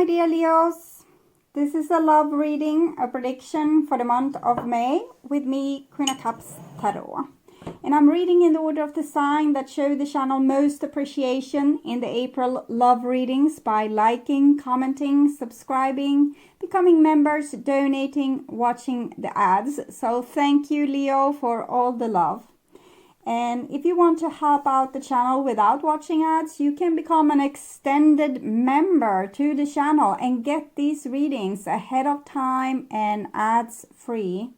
dear Leos. This is a love reading, a prediction for the month of May with me, Queen of Cups Tarot. And I'm reading in the order of the sign that show the channel most appreciation in the April love readings by liking, commenting, subscribing, becoming members, donating, watching the ads. So thank you, Leo, for all the love. And if you want to help out the channel without watching ads, you can become an extended member to the channel and get these readings ahead of time and ads free.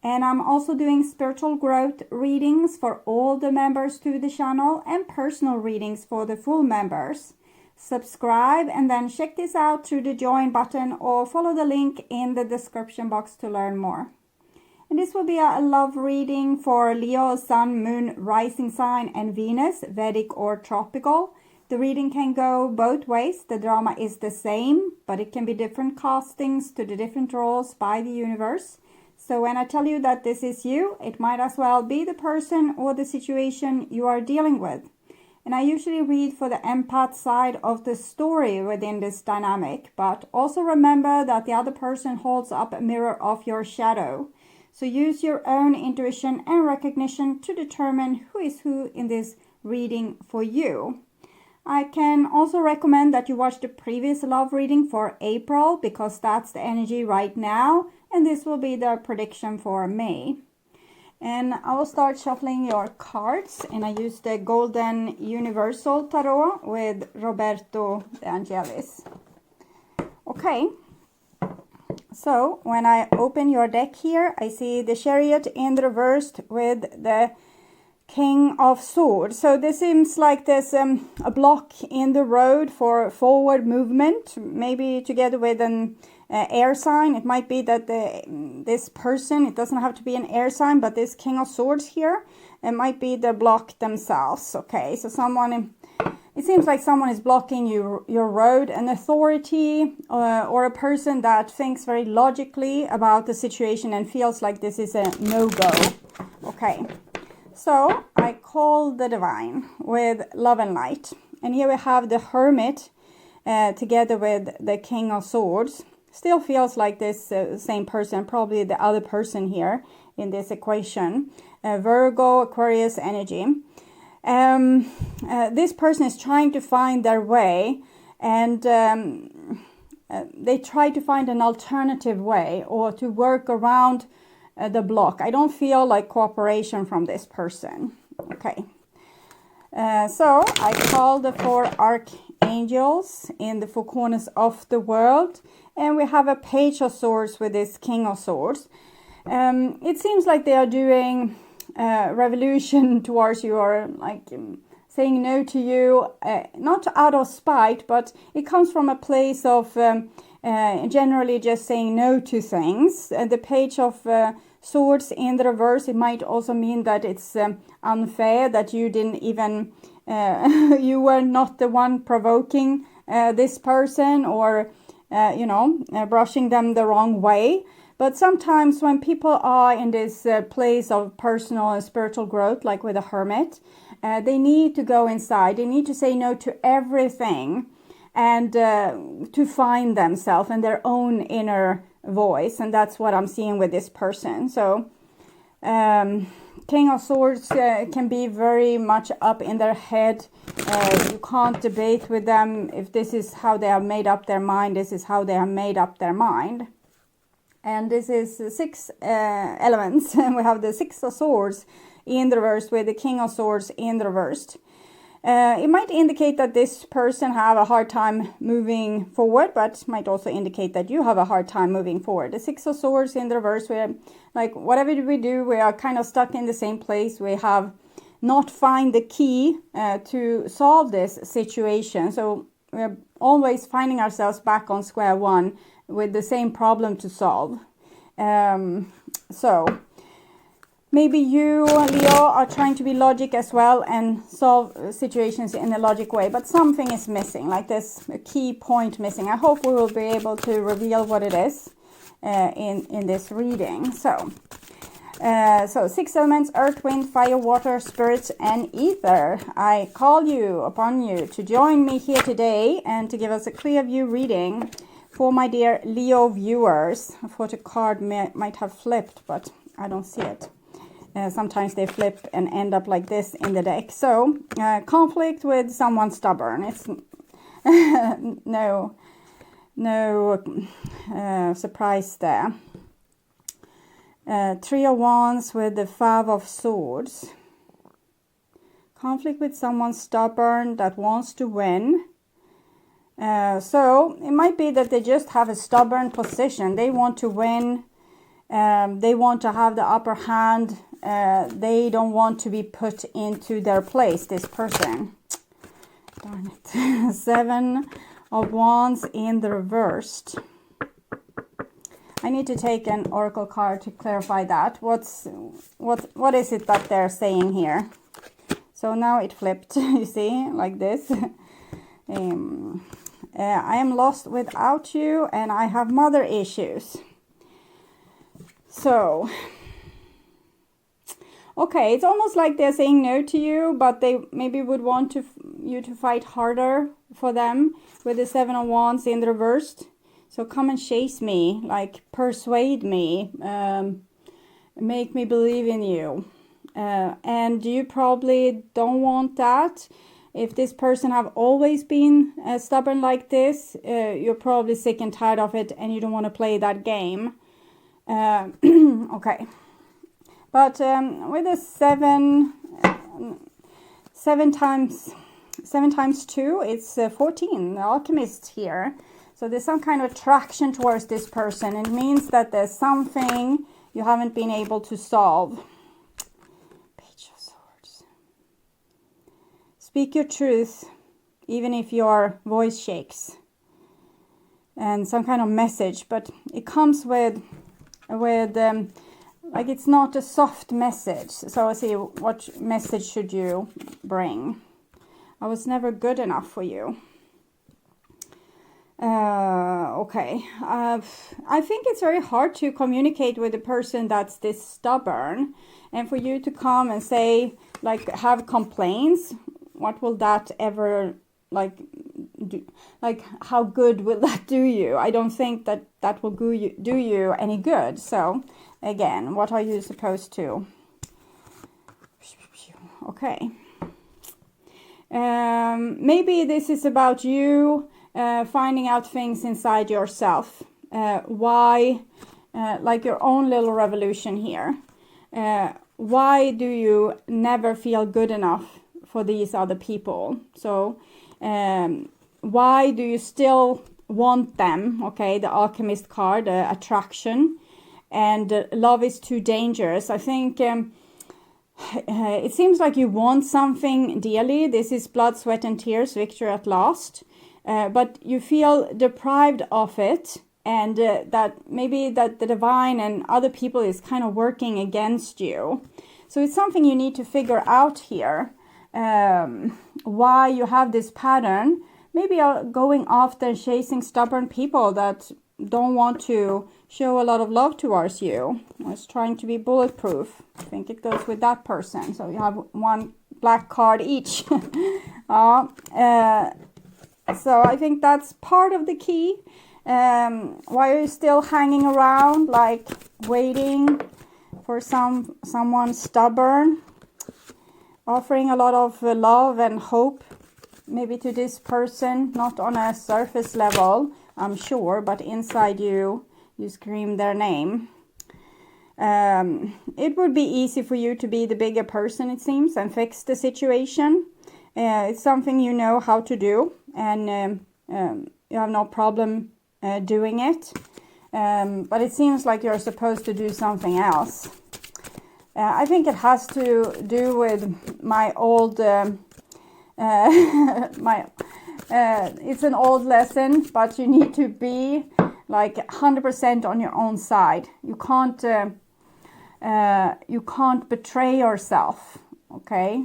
And I'm also doing spiritual growth readings for all the members to the channel and personal readings for the full members. Subscribe and then check this out through the join button or follow the link in the description box to learn more. And this will be a love reading for Leo, Sun, Moon, Rising sign and Venus, Vedic or tropical. The reading can go both ways. The drama is the same, but it can be different castings to the different roles by the universe. So when I tell you that this is you, it might as well be the person or the situation you are dealing with. And I usually read for the empath side of the story within this dynamic, but also remember that the other person holds up a mirror of your shadow. So use your own intuition and recognition to determine who is who in this reading for you. I can also recommend that you watch the previous love reading for April because that's the energy right now. And this will be the prediction for May. And I will start shuffling your cards. And I use the Golden Universal Tarot with Roberto De Angelis. Okay. So when I open your deck here, I see the Chariot in reversed with the King of Swords. So this seems like there's a block in the road for forward movement, maybe together with an air sign. It might be that this person, it doesn't have to be an air sign, but this King of Swords here, it might be the block themselves. Okay, so someone, it seems like someone is blocking your road, an authority or a person that thinks very logically about the situation and feels like this is a no-go. Okay, so I call the Divine with Love and Light. And here we have the Hermit together with the King of Swords. Still feels like this same person, probably the other person here in this equation. Virgo, Aquarius energy. This person is trying to find their way, and they try to find an alternative way or to work around the block. I don't feel like cooperation from this person. Okay. So I call the 4 archangels in the 4 corners of the world. And we have a Page of Swords with this King of Swords. It seems like they are doing revolution towards you, or like saying no to you, not out of spite, but it comes from a place of generally just saying no to things. The Page of Swords in the reverse, it might also mean that it's unfair, that you didn't even, you were not the one provoking this person, or brushing them the wrong way. But sometimes when people are in this place of personal and spiritual growth, like with a hermit, they need to go inside. They need to say no to everything and to find themselves and their own inner voice. And that's what I'm seeing with this person. So King of Swords can be very much up in their head. You can't debate with them. If this is how they have made up their mind, this is how they have made up their mind. And this is 6 elements. And we have the 6 of Swords in the reverse with the King of Swords in the reversed. It might indicate that this person have a hard time moving forward, but might also indicate that you have a hard time moving forward. The 6 of Swords in the reverse, we're like, whatever we do, we are kind of stuck in the same place. We have not find the key to solve this situation. So we're always finding ourselves back on square one with the same problem to solve. So maybe you, Leo, are trying to be logic as well and solve situations in a logic way, but something is missing, like there's a key point missing. I hope we will be able to reveal what it is in this reading. So So 6 elements: earth, wind, fire, water, spirit, and ether. I call you upon you to join me here today and to give us a clear view reading for my dear Leo viewers. I thought a card might have flipped, but I don't see it. Sometimes they flip and end up like this in the deck. So conflict with someone stubborn. It's no surprise there. 3 of Wands with the 5 of Swords. Conflict with someone stubborn that wants to win. So it might be that they just have a stubborn position. They want to win. They want to have the upper hand. They don't want to be put into their place, this person. Darn it. 7 of Wands in the reversed. I need to take an oracle card to clarify that. What is it that they're saying here? So now it flipped, you see, like this. I am lost without you and I have mother issues. So, okay, it's almost like they're saying no to you, but they maybe would want you to fight harder for them with the 7 of Wands in the reversed. So come and chase me, like persuade me, make me believe in you. And you probably don't want that. If this person have always been stubborn like this, you're probably sick and tired of it and you don't want to play that game. Okay. But with a 7 times 2, it's 14, the alchemist here. So there's some kind of attraction towards this person. It means that there's something you haven't been able to solve. Page of Swords. Speak your truth, even if your voice shakes. And some kind of message, but it comes with like it's not a soft message. So I see, what message should you bring? I was never good enough for you. Okay. I think it's very hard to communicate with a person that's this stubborn, and for you to come and say, like, have complaints. What will that ever like do? Like, how good will that do you? I don't think that will do you any good. So again, what are you supposed to? Okay. Maybe this is about you finding out things inside yourself. Why, like your own little revolution here. Why do you never feel good enough for these other people? So why do you still want them? Okay, the alchemist card, attraction, and love is too dangerous. I think it seems like you want something dearly. This is blood, sweat, and tears, victory at last. But you feel deprived of it, and that maybe that the divine and other people is kind of working against you. So it's something you need to figure out here, why you have this pattern. Maybe you're going after chasing stubborn people that don't want to show a lot of love towards you. It's trying to be bulletproof. I think it goes with that person. So you have one black card each. So I think that's part of the key. Why are you still hanging around, like waiting for someone stubborn, offering a lot of love and hope, maybe to this person, not on a surface level, I'm sure, but inside you scream their name. It would be easy for you to be the bigger person, it seems, and fix the situation. It's something you know how to do, and you have no problem doing it. But it seems like you're supposed to do something else. I think it has to do with my old, it's an old lesson, but you need to be like 100% on your own side. You can't betray yourself, okay?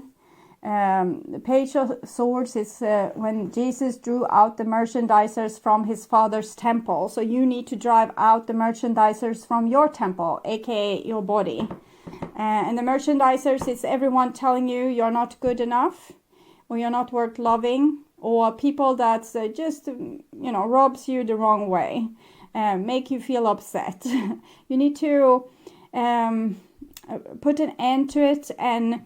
The Page of Swords is when Jesus drew out the merchandisers from his father's temple. So you need to drive out the merchandisers from your temple, aka your body. And the merchandisers, it's everyone telling you you're not good enough, or you're not worth loving, or people that just, rubs you the wrong way, make you feel upset. You need to put an end to it and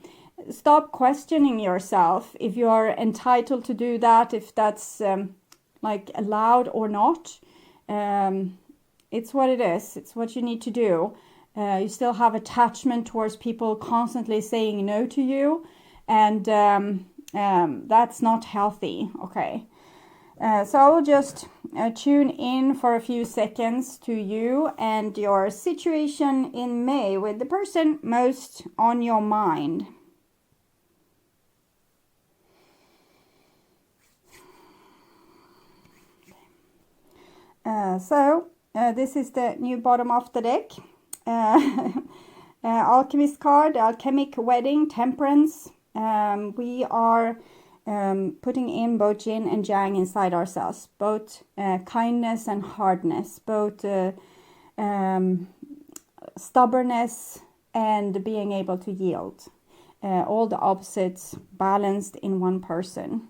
stop questioning yourself if you're entitled to do that, if that's allowed or not. It's what it is. It's what you need to do. You still have attachment towards people constantly saying no to you, and that's not healthy. Okay, so I will just tune in for a few seconds to you and your situation in May with the person most on your mind. This is the new bottom of the deck. Alchemist card, alchemic wedding, temperance. We are putting in both yin and yang inside ourselves, both kindness and hardness, both stubbornness and being able to yield. All the opposites balanced in one person.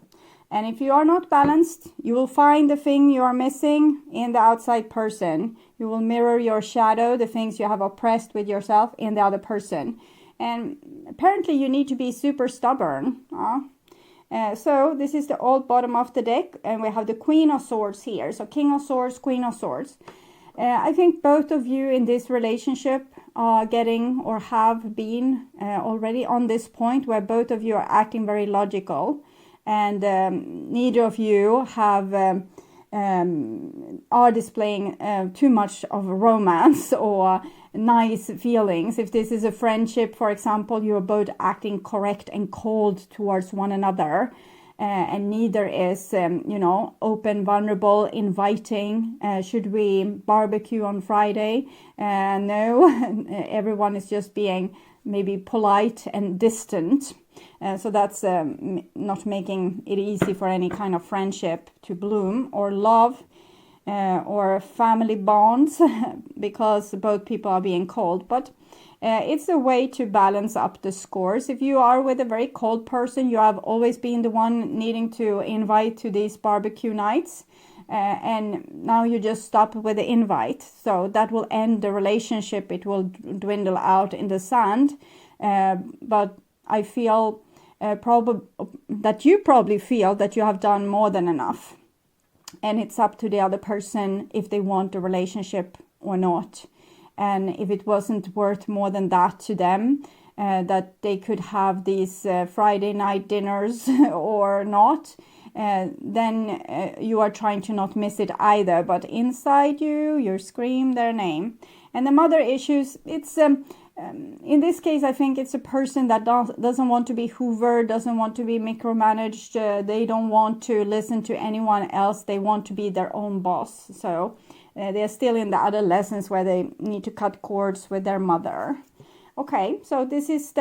And if you are not balanced, you will find the thing you are missing in the outside person. You will mirror your shadow, the things you have oppressed with yourself, in the other person. And apparently you need to be super stubborn. So this is the old bottom of the deck, and we have the Queen of Swords here. So King of Swords, Queen of Swords. I think both of you in this relationship are getting, or have been already on this point where both of you are acting very logical. And neither of you have are displaying too much of romance or nice feelings. If this is a friendship, for example, you are both acting correct and cold towards one another, and neither is open, vulnerable, inviting. Should we barbecue on Friday? No. Everyone is just being maybe polite and distant. So that's not making it easy for any kind of friendship to bloom, or love, or family bonds, because both people are being cold. But it's a way to balance up the scores. If you are with a very cold person, you have always been the one needing to invite to these barbecue nights, and now you just stop with the invite. So that will end the relationship. It will dwindle out in the sand. But I feel that you probably feel that you have done more than enough. And it's up to the other person if they want a relationship or not. And if it wasn't worth more than that to them, that they could have these Friday night dinners or not, then you are trying to not miss it either. But inside you scream their name. And the mother issues, it's in this case, I think it's a person that doesn't want to be hoovered, doesn't want to be micromanaged. They don't want to listen to anyone else. They want to be their own boss. So they're still in the adolescence where they need to cut cords with their mother. Okay, so this is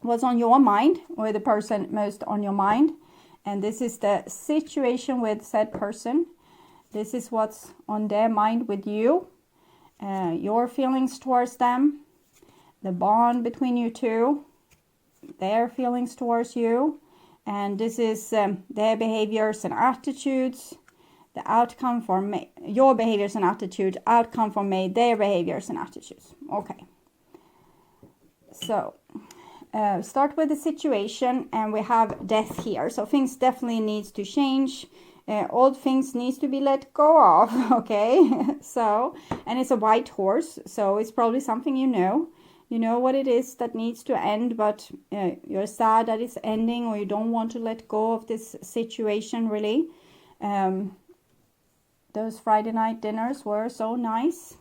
what's on your mind, or the person most on your mind. And this is the situation with said person. This is what's on their mind with you. Your feelings towards them. The bond between you two, their feelings towards you, and this is their behaviors and attitudes, the outcome for May, your behaviors and attitude, outcome for May, their behaviors and attitudes. Okay, so start with the situation, and we have death here, so things definitely needs to change. Old things needs to be let go of. Okay, so, and it's a white horse, so it's probably something you know what it is that needs to end, but you're sad that it's ending, or you don't want to let go of this situation really. Those Friday night dinners were so nice.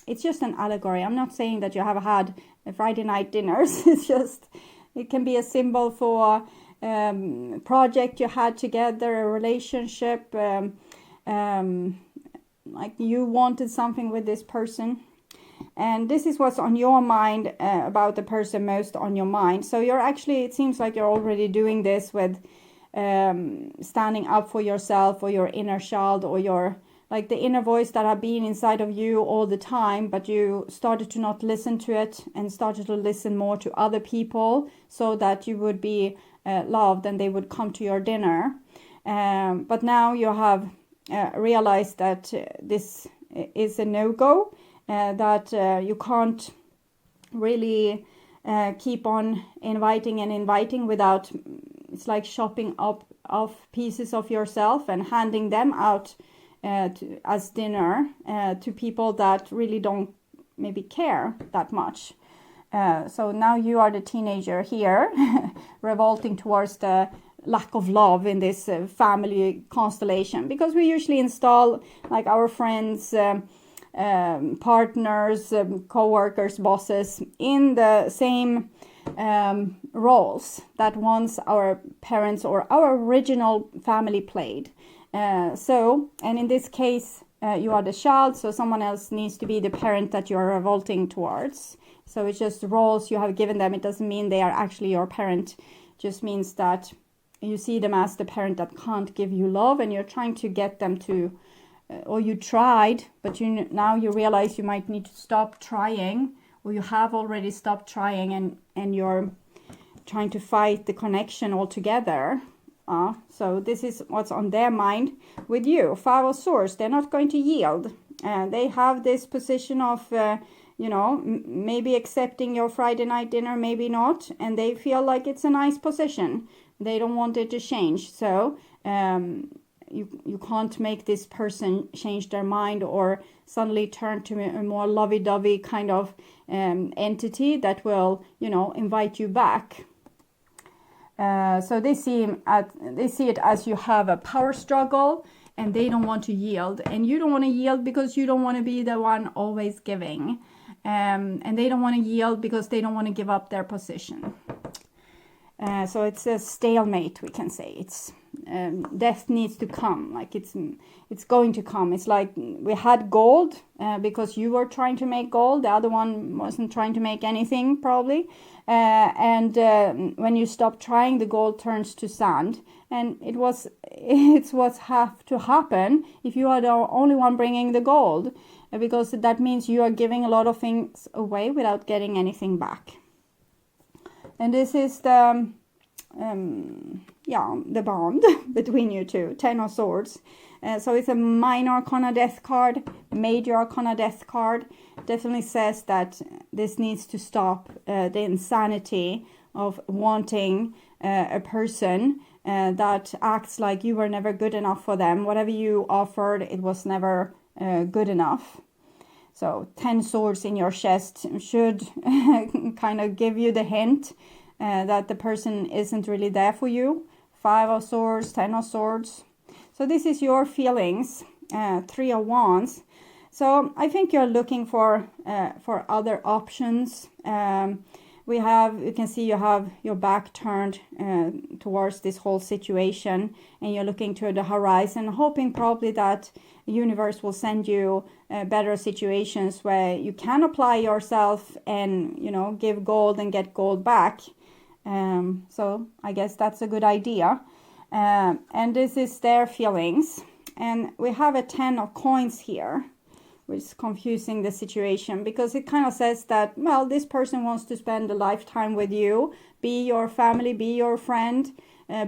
It's just an allegory. I'm not saying that you have had Friday night dinners. It's just, it can be a symbol for project you had together, a relationship, like you wanted something with this person. And this is what's on your mind about the person most on your mind. So you're actually, it seems like you're already doing this with standing up for yourself, or your inner child, or your like the inner voice that have been inside of you all the time, but you started to not listen to it and started to listen more to other people so that you would be loved and they would come to your dinner. But now you have realized that this is a no-go, that you can't really keep on inviting without, it's like chopping up off pieces of yourself and handing them out as dinner to people that really don't maybe care that much. So now you are the teenager here revolting towards the lack of love in this family constellation, because we usually install like our friends, partners, co-workers, bosses in the same roles that once our parents or our original family played. And in this case, you are the child, so someone else needs to be the parent that you are revolting towards. So it's just roles you have given them. It doesn't mean they are actually your parent. It just means that you see them as the parent that can't give you love, and you're trying to get them to, or you tried, but now you realize you might need to stop trying, or you have already stopped trying, and you're trying to fight the connection altogether. So this is what's on their mind with you. 5 of Swords, they're not going to yield. They have this position of, maybe accepting your Friday night dinner, maybe not. And they feel like it's a nice position. They don't want it to change. So you can't make this person change their mind or suddenly turn to a more lovey-dovey kind of entity that will, invite you back. So they see it as you have a power struggle, and they don't want to yield, and you don't want to yield because you don't want to be the one always giving, and they don't want to yield because they don't want to give up their position. So it's a stalemate, we can say. It's death needs to come, like it's going to come. It's like we had gold because you were trying to make gold, the other one wasn't trying to make anything probably, and when you stop trying, the gold turns to sand. And it's what have to happen if you are the only one bringing the gold, because that means you are giving a lot of things away without getting anything back. And this is the bond between you two. 10 of Swords. So it's a minor arcana death card, major arcana death card. Definitely says that this needs to stop, the insanity of wanting a person that acts like you were never good enough for them. Whatever you offered, it was never good enough. So 10 swords in your chest should kind of give you the hint that the person isn't really there for you. 5 of Swords, 10 of Swords. So this is your feelings. 3 of Wands. So I think you're looking for other options. You can see you have your back turned towards this whole situation, and you're looking to the horizon, hoping probably that the universe will send you better situations where you can apply yourself and, give gold and get gold back. So I guess that's a good idea. And this is their feelings. And we have a 10 of coins here, which is confusing the situation, because it kind of says that, well, this person wants to spend a lifetime with you, be your family, be your friend,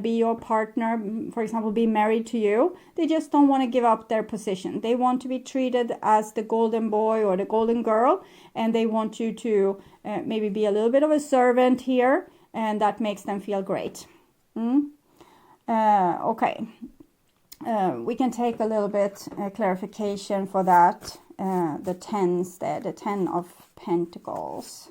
be your partner, for example, be married to you. They just don't want to give up their position. They want to be treated as the golden boy or the golden girl, and they want you to maybe be a little bit of a servant here, and that makes them feel great. Okay. We can take a little bit clarification for that. The 10s there, the 10 of Pentacles.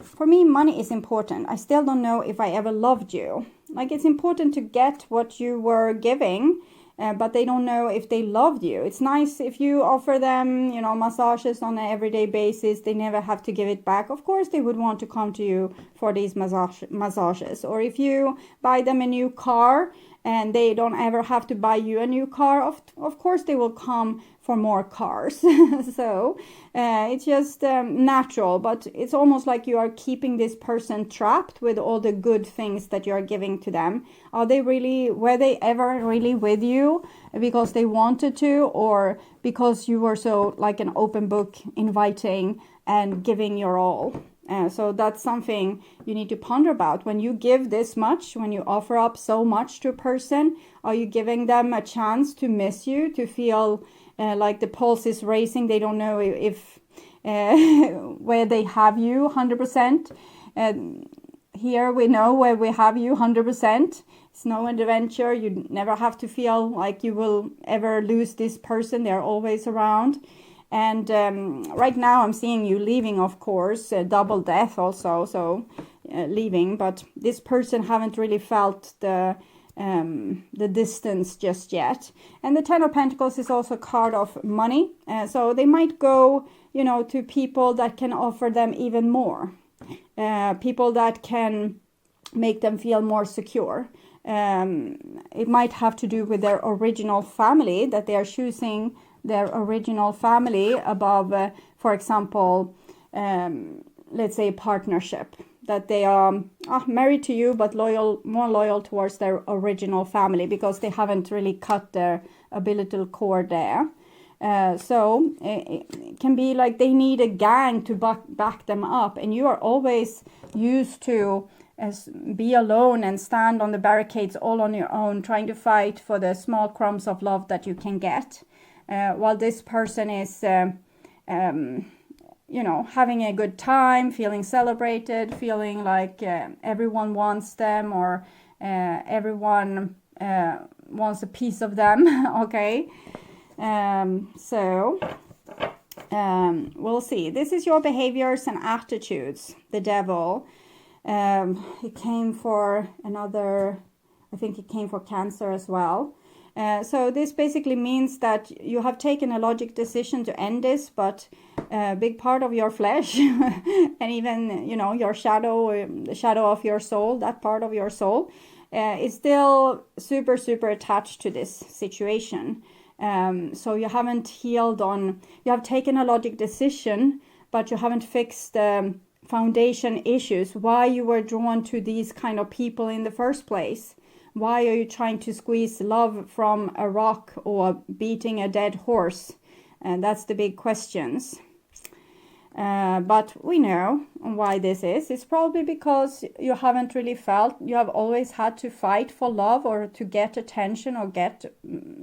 For me, money is important. I still don't know if I ever loved you. Like, it's important to get what you were giving, but they don't know if they loved you. It's nice if you offer them, massages on an everyday basis. They never have to give it back. Of course, they would want to come to you for these massages. Or if you buy them a new car, and they don't ever have to buy you a new car, of course they will come for more cars. So it's just natural, but it's almost like you are keeping this person trapped with all the good things that you are giving to them. Were they ever really with you because they wanted to, or because you were so like an open book, inviting and giving your all? So that's something you need to ponder about. When you give this much, when you offer up so much to a person, are you giving them a chance to miss you, to feel like the pulse is racing? They don't know if where they have you 100%. Here we know where we have you 100%. It's no adventure. You never have to feel like you will ever lose this person. They're always around. And right now I'm seeing you leaving, of course, double death also, so leaving. But this person haven't really felt the distance just yet. And the Ten of Pentacles is also a card of money. So they might go, to people that can offer them even more. People that can make them feel more secure. It might have to do with their original family, that they are choosing their original family above, for example, let's say partnership, that they are married to you but more loyal towards their original family because they haven't really cut their umbilical cord there. So it can be like they need a gang to back them up, and you are always used to be alone and stand on the barricades all on your own, trying to fight for the small crumbs of love that you can get. While this person is, having a good time, feeling celebrated, feeling like everyone wants them, or everyone wants a piece of them, okay? We'll see. This is your behaviors and attitudes, the Devil. It came for I think it came for Cancer as well. So this basically means that you have taken a logic decision to end this, but a big part of your flesh and even, your shadow, the shadow of your soul, that part of your soul, is still super, super attached to this situation. So you haven't healed you have taken a logic decision, but you haven't fixed foundation issues, why you were drawn to these kind of people in the first place. Why are you trying to squeeze love from a rock or beating a dead horse? And that's the big questions. But we know why this is. It's probably because you haven't really felt, you have always had to fight for love or to get attention or get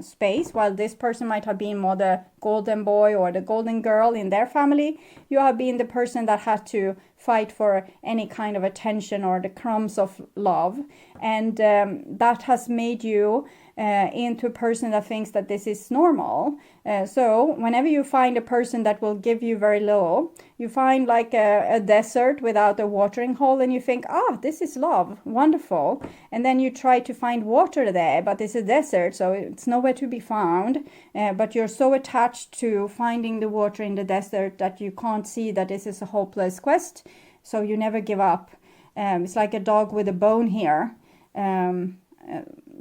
space, while this person might have been more the golden boy or the golden girl in their family. You have been the person that had to fight for any kind of attention or the crumbs of love. And that has made you into a person that thinks that this is normal. So whenever you find a person that will give you very little, you find like a desert without a watering hole, and you think, this is love, wonderful. And then you try to find water there, but it's a desert, so it's nowhere to be found. But you're so attached to finding the water in the desert that you can't see that this is a hopeless quest. So you never give up. It's like a dog with a bone here.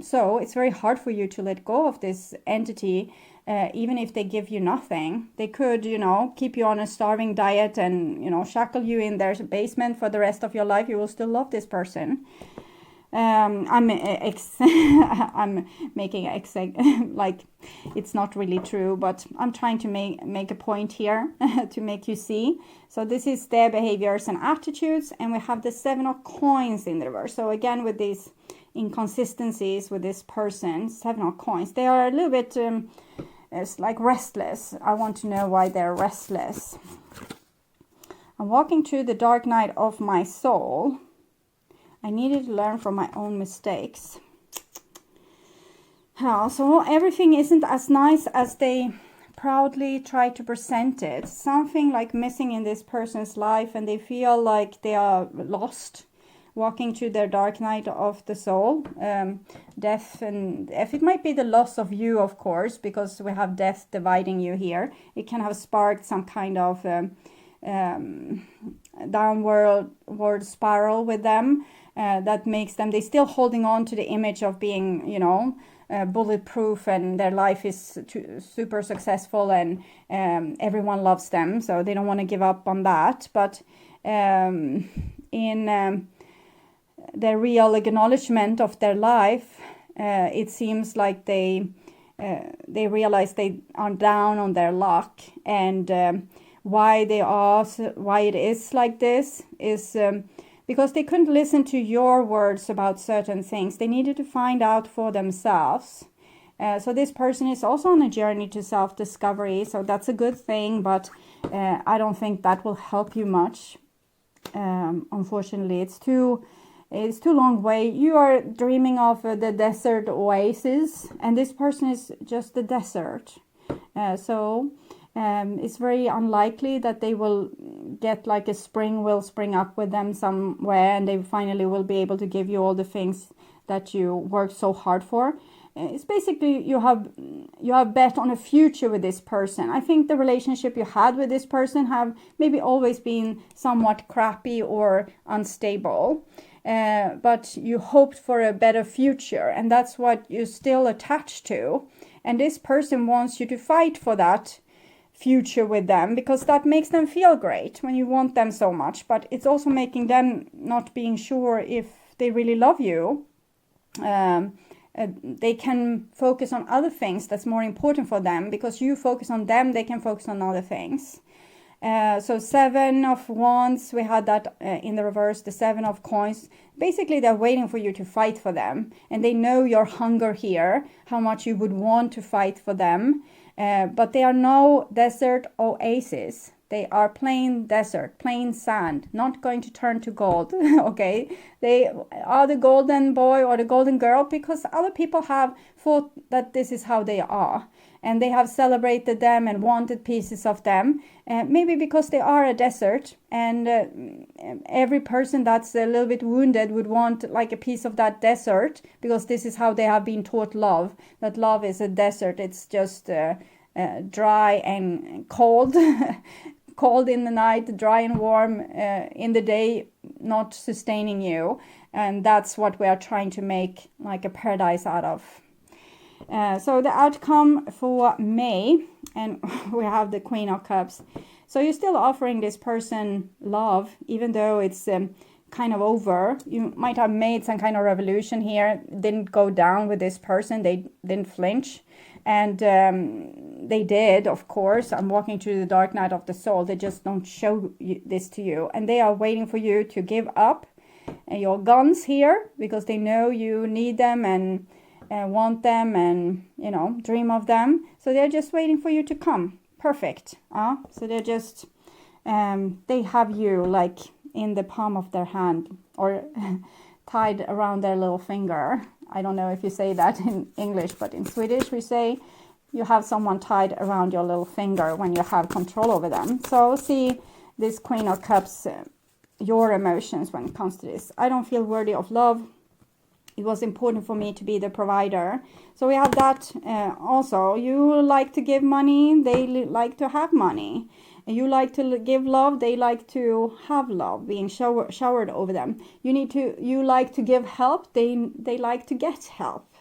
So it's very hard for you to let go of this entity, even if they give you nothing. They could, keep you on a starving diet and, shackle you in their basement for the rest of your life. You will still love this person. I'm making like it's not really true, but I'm trying to make a point here to make you see. So this is their behaviors and attitudes, and we have the 7 of coins in the reverse. So again, with these inconsistencies with this person, 7 of coins, they are a little bit it's like restless. I want to know why they're restless. I'm walking through the dark night of my soul. I needed to learn from my own mistakes. So everything isn't as nice as they proudly try to present it. Something like missing in this person's life, and they feel like they are lost, walking through their dark night of the soul. Death, and if it might be the loss of you, of course, because we have death dividing you here. It can have sparked some kind of downward spiral with them. that makes them, they still holding on to the image of being, you know, bulletproof, and their life is super successful, and everyone loves them, so they don't want to give up on that. But in their real acknowledgement of their life, it seems like they realize they are down on their luck, and why it is like this is because they couldn't listen to your words about certain things. They needed to find out for themselves. So this person is also on a journey to self-discovery, so that's a good thing, but I don't think that will help you much. Unfortunately, it's too long way. You are dreaming of the desert oasis, and this person is just the desert. So it's very unlikely that they will get like a spring will spring up with them somewhere, and they finally will be able to give you all the things that you worked so hard for. It's basically you have bet on a future with this person. I think the relationship you had with this person have maybe always been somewhat crappy or unstable. But you hoped for a better future, and that's what you're still attached to. And this person wants you to fight for that future with them, because that makes them feel great when you want them so much, but it's also making them not being sure if they really love you. They can focus on other things that's more important for them, because you focus on them, they can focus on other things. So 7 of Wands, we had that in the reverse, the 7 of Coins. Basically, they're waiting for you to fight for them, and they know your hunger here, how much you would want to fight for them. But they are no desert oasis. They are plain desert, plain sand, not going to turn to gold. Okay, they are the golden boy or the golden girl because other people have thought that this is how they are, and they have celebrated them and wanted pieces of them. Maybe because they are a desert, and every person that's a little bit wounded would want like a piece of that desert, because this is how they have been taught love. That love is a desert. It's just dry and cold. Cold in the night, dry and warm in the day, not sustaining you. And that's what we are trying to make like a paradise out of. So the outcome for May, and we have the Queen of Cups. So you're still offering this person love, even though it's kind of over. You might have made some kind of revolution here, didn't go down with this person, they didn't flinch. And they did, of course. I'm walking through the dark night of the soul. They just don't show this to you. And they are waiting for you to give up your guns here, because they know you need them and want them and, you know, dream of them. So they're just waiting for you to come. Perfect. So they're just, they have you like in the palm of their hand, or tied around their little finger. I don't know if you say that in English, but in Swedish we say you have someone tied around your little finger when you have control over them. So see this Queen of Cups, your emotions when it comes to this. I don't feel worthy of love. It was important for me to be the provider. So we have that also. You like to give money, they like to have money. You like to give love, they like to have love being showered over them. You like to give help, they like to get help.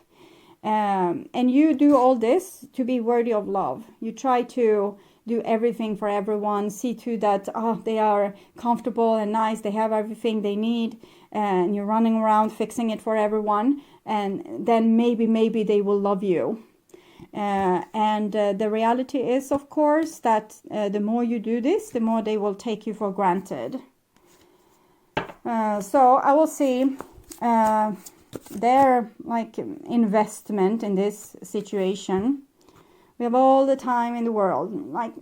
And you do all this to be worthy of love. You try to do everything for everyone, see to that they are comfortable and nice, they have everything they need, and you're running around fixing it for everyone, and then maybe they will love you. And the reality is, of course, that the more you do this, the more they will take you for granted. So I will see their like investment in this situation. We have all the time in the world. Like,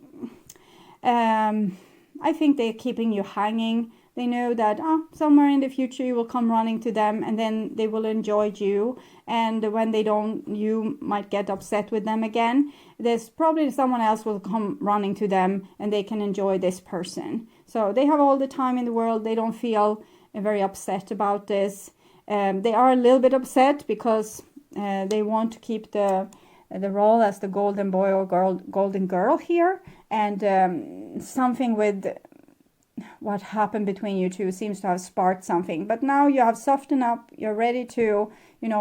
I think they're keeping you hanging. They know that somewhere in the future you will come running to them, and then they will enjoy you. And when they don't, you might get upset with them again. There's probably someone else will come running to them, and they can enjoy this person. So they have all the time in the world. They don't feel very upset about this. They are a little bit upset because they want to keep the role as the golden boy or golden girl here, and something with what happened between you two seems to have sparked something. But now you have softened up. You're ready to,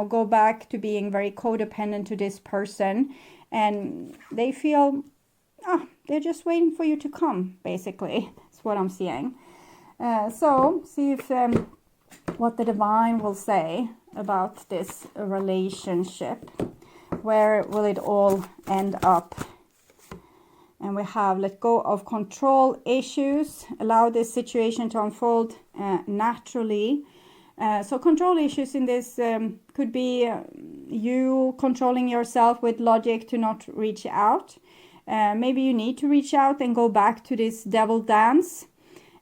go back to being very codependent to this person. And they feel, they're just waiting for you to come, basically. That's what I'm seeing. So see if what the divine will say about this relationship. Where will it all end up? And we have let go of control issues. Allow this situation to unfold naturally. So control issues in this could be you controlling yourself with logic to not reach out. Maybe you need to reach out and go back to this devil dance.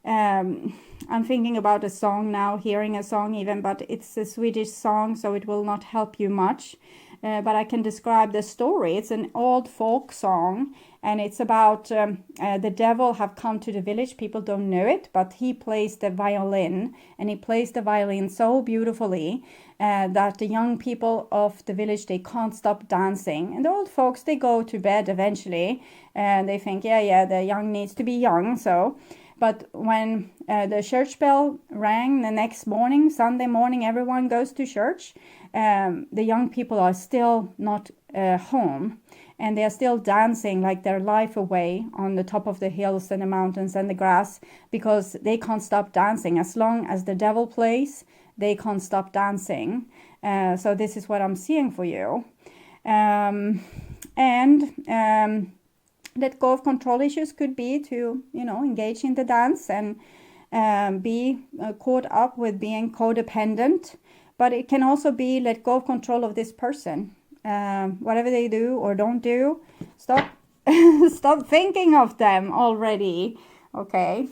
I'm thinking about a song now, hearing a song even, but it's a Swedish song, so it will not help you much. But I can describe the story. It's an old folk song, and it's about the devil have come to the village. People don't know it, but he plays the violin, and he plays the violin so beautifully that the young people of the village, they can't stop dancing. And the old folks, they go to bed eventually, and they think, yeah, the young needs to be young, so... But when the church bell rang the next morning, Sunday morning, everyone goes to church. The young people are still not home. And they are still dancing like their life away on the top of the hills and the mountains and the grass. Because they can't stop dancing. As long as the devil plays, they can't stop dancing. So this is what I'm seeing for you. Let go of control issues could be to, engage in the dance and be caught up with being codependent. But it can also be let go of control of this person. Whatever they do or don't do, stop stop thinking of them already. Okay.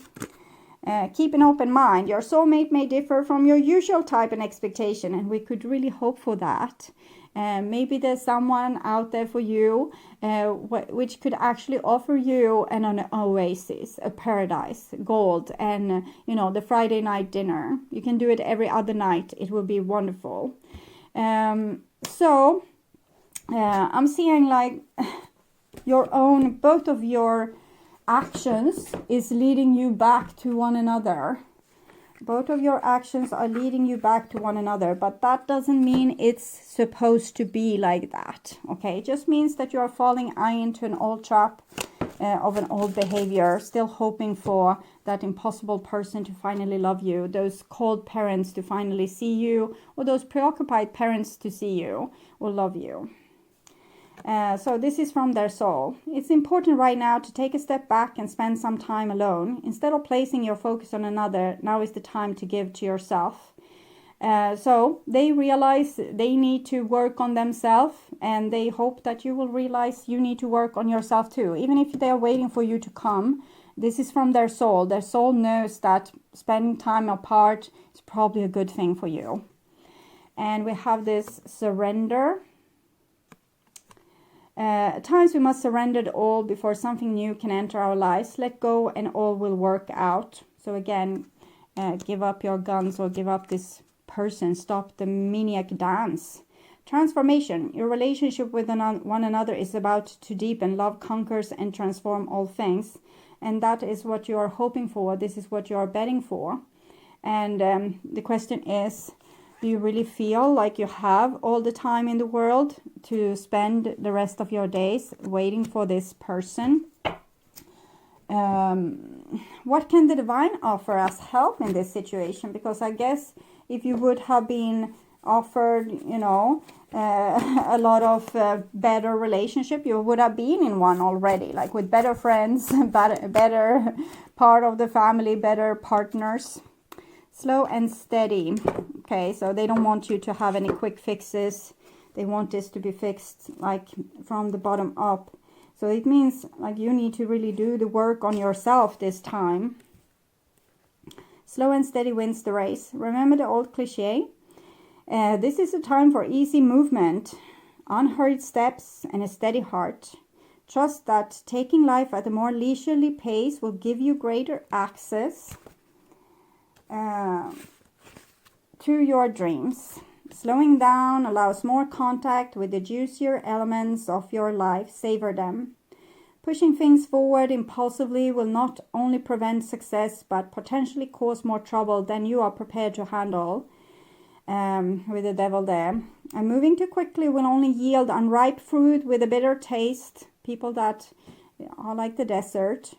Keep an open mind. Your soulmate may differ from your usual type and expectation, and we could really hope for that. Maybe there's someone out there for you which could actually offer you an oasis, a paradise, gold, and the Friday night dinner. You can do it every other night. It will be wonderful. So I'm seeing like both of your actions is leading you back to one another. Both of your actions are leading you back to one another, but that doesn't mean it's supposed to be like that, okay? It just means that you are falling into an old trap of an old behavior, still hoping for that impossible person to finally love you, those cold parents to finally see you, or those preoccupied parents to see you or love you. So this is from their soul. It's important right now to take a step back and spend some time alone. Instead of placing your focus on another, now is the time to give to yourself. So they realize they need to work on themselves, and they hope that you will realize you need to work on yourself too. Even if they are waiting for you to come, this is from their soul. Their soul knows that spending time apart is probably a good thing for you. And we have this surrender. At times we must surrender it all before something new can enter our lives. Let go and all will work out. So again, give up your guns or give up this person. Stop the maniac dance. Transformation. Your relationship with one another is about to deepen. Love conquers and transform all things. And that is what you are hoping for. This is what you are betting for. And the question is, do you really feel like you have all the time in the world to spend the rest of your days waiting for this person? What can the divine offer us help in this situation? Because I guess if you would have been offered, a lot of better relationship, you would have been in one already, like with better friends, better part of the family, better partners. Slow and steady. Okay, so they don't want you to have any quick fixes. They want this to be fixed like from the bottom up. So it means like you need to really do the work on yourself this time. Slow and steady wins the race. Remember the old cliche? This is a time for easy movement, unhurried steps, and a steady heart. Trust that taking life at a more leisurely pace will give you greater access to your dreams. Slowing down allows more contact with the juicier elements of your life. Savor them. Pushing things forward impulsively will not only prevent success, but potentially cause more trouble than you are prepared to handle, with the devil there. And moving too quickly will only yield unripe fruit with a bitter taste. People that are like the desert.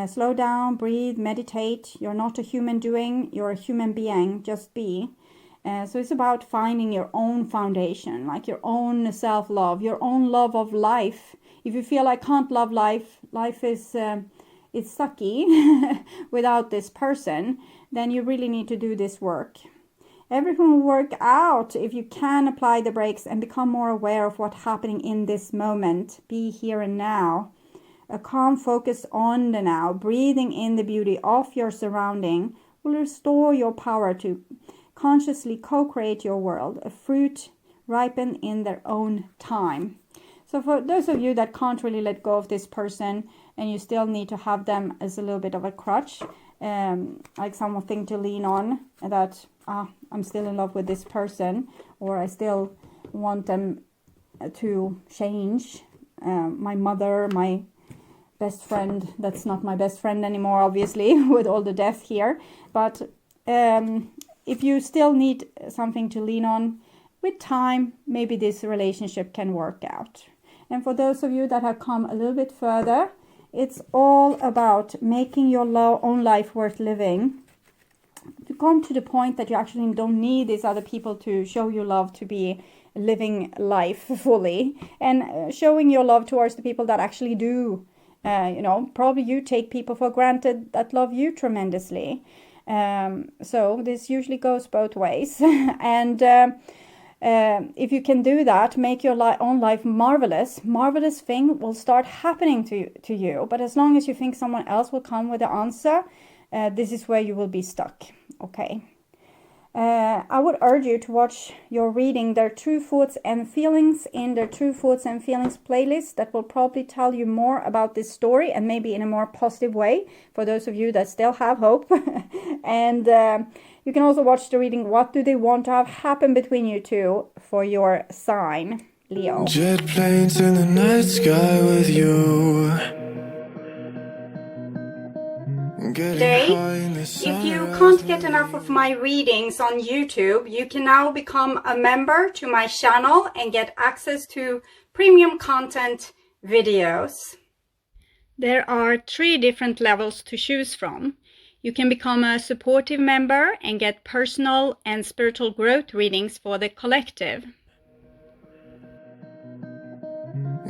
Slow down, breathe, meditate. You're not a human doing, you're a human being, just be. So it's about finding your own foundation, like your own self-love, your own love of life. If you feel I can't love life, life is it's sucky without this person, then you really need to do this work. Everything will work out if you can apply the brakes and become more aware of what's happening in this moment. Be here and now. A calm focus on the now, breathing in the beauty of your surrounding, will restore your power to consciously co-create your world. A fruit ripen in their own time. So for those of you that can't really let go of this person and you still need to have them as a little bit of a crutch, like something to lean on, that I'm still in love with this person, or I still want them to change. My mother, my best friend, that's not my best friend anymore, obviously, with all the death here. But if you still need something to lean on, with time, maybe this relationship can work out. And for those of you that have come a little bit further, it's all about making your own life worth living. To come to the point that you actually don't need these other people to show you love, to be living life fully. And showing your love towards the people that actually do. Probably you take people for granted that love you tremendously. So this usually goes both ways. And if you can do that, make your own life marvelous thing will start happening to you. But as long as you think someone else will come with the answer, this is where you will be stuck. Okay. I would urge you to watch your reading Their True Thoughts and Feelings in their True Thoughts and Feelings playlist. That will probably tell you more about this story, and maybe in a more positive way for those of you that still have hope. And you can also watch the reading What Do They Want to Have Happen Between You Two for your sign, Leo. Jet planes in the night sky with you. Today, if you can't get enough of my readings on YouTube, you can now become a member to my channel and get access to premium content videos. There are 3 different levels to choose from. You can become a supportive member and get personal and spiritual growth readings for the collective.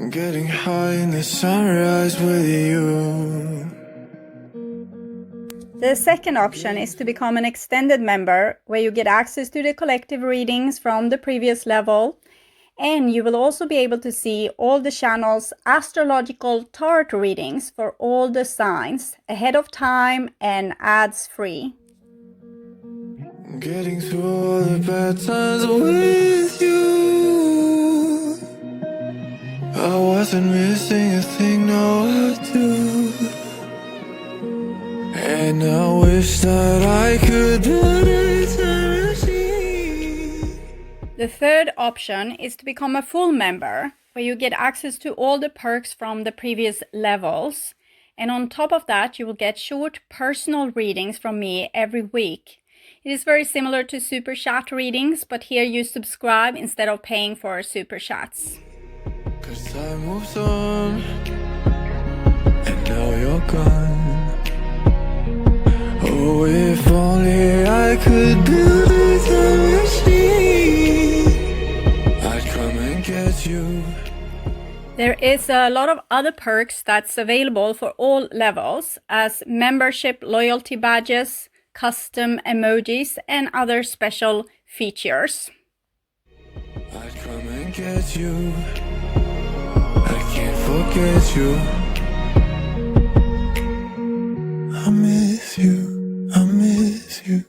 Getting high in the sunrise with you. The second option is to become an extended member, where you get access to the collective readings from the previous level, and you will also be able to see all the channel's astrological tarot readings for all the signs ahead of time and ads free. Getting through all the bad times with you. I wasn't missing a thing, no I do. And I wish that I could build a time machine. The third option is to become a full member, where you get access to all the perks from the previous levels. And on top of that, you will get short personal readings from me every week. It is very similar to super chat readings, but here you subscribe instead of paying for super chats. 'Cause time moves on, and now you're gone. Oh, if only I could build a time machine, I'd come and get you. There is a lot of other perks that's available for all levels, as membership loyalty badges, custom emojis, and other special features. I'd come and get you. I can't forget you. I miss you, I miss you,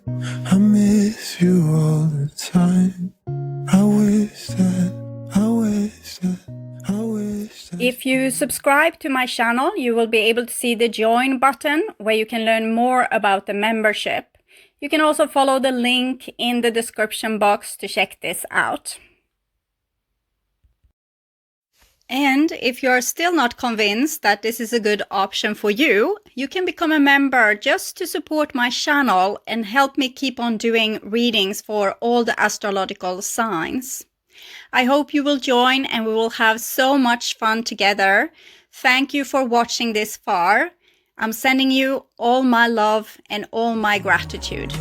I miss you all the time. I wish that. If you subscribe to my channel, you will be able to see the join button, where you can learn more about the membership. You can also follow the link in the description box to check this out. And if you're still not convinced that this is a good option for you, you can become a member just to support my channel and help me keep on doing readings for all the astrological signs. I hope you will join and we will have so much fun together. Thank you for watching this far. I'm sending you all my love and all my gratitude.